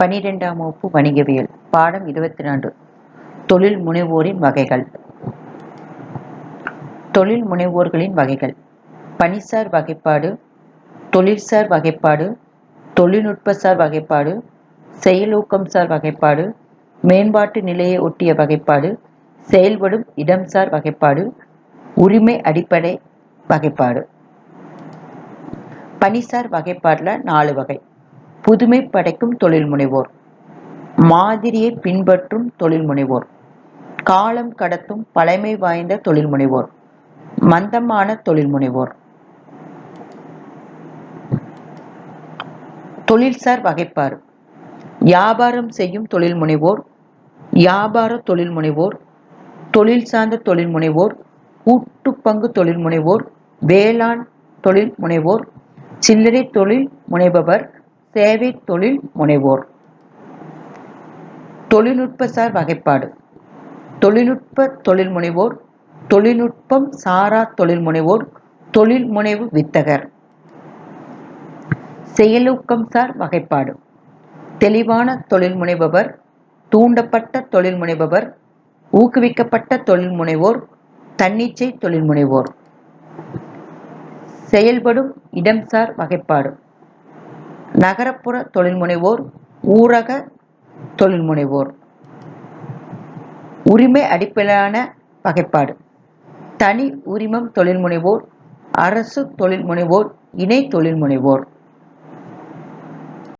12ஆம் வகுப்பு வணிகவியல் பாடம் 24 தொழில் முனைவோரின் வகைகள். தொழில் முனைவோர்களின் வகைகள்: பணிசார் வகைப்பாடு, தொழில்சார் வகைப்பாடு, தொழில்நுட்பசார் வகைப்பாடு, செயலூக்கம்சார் வகைப்பாடு, மேம்பாட்டு நிலையை ஒட்டிய வகைப்பாடு, செயல்படும் இடம்சார் வகைப்பாடு, உரிமை அடிப்படை வகைப்பாடு. பணிசார் வகைப்பாடுல 4 வகை: புதுமை படைக்கும் தொழில் முனைவோர், மாதிரியை பின்பற்றும் தொழில் முனைவோர், காலம் கடத்தும் பழமை வாய்ந்த தொழில் முனைவோர், மந்தமான தொழில் முனைவோர். தொழில்சார் வகைப்பாடு: வியாபாரம் செய்யும் தொழில் முனைவோர், வியாபார தொழில் முனைவோர், தொழில் சார்ந்த தொழில் முனைவோர், கூட்டுப்பங்கு தொழில் முனைவோர், வேளாண் தொழில் முனைவோர், சில்லறை தொழில் முனைபவர், சேவை தொழில் முனைவோர். தொழில்நுட்பசார் வகைப்பாடு: தொழில்நுட்ப தொழில் முனைவோர், தொழில்நுட்பம் சாரா தொழில் முனைவோர், தொழில் முனைவு வித்தகர். செயலூக்கம்சார் வகைப்பாடு: தெளிவான தொழில் முனைபவர், தூண்டப்பட்ட தொழில் முனைபவர், ஊக்குவிக்கப்பட்ட தொழில் முனைவோர், தன்னிச்சை தொழில் முனைவோர். செயல்படும் இடம்சார் வகைப்பாடு: நகரப்புற தொழில் முனைவோர், ஊரக தொழில் முனைவோர். உரிமை அடிப்படையிலான வகைப்பாடு: தனி உரிமம் தொழில் முனைவோர், அரசு தொழில் முனைவோர், இணை தொழில் முனைவோர்.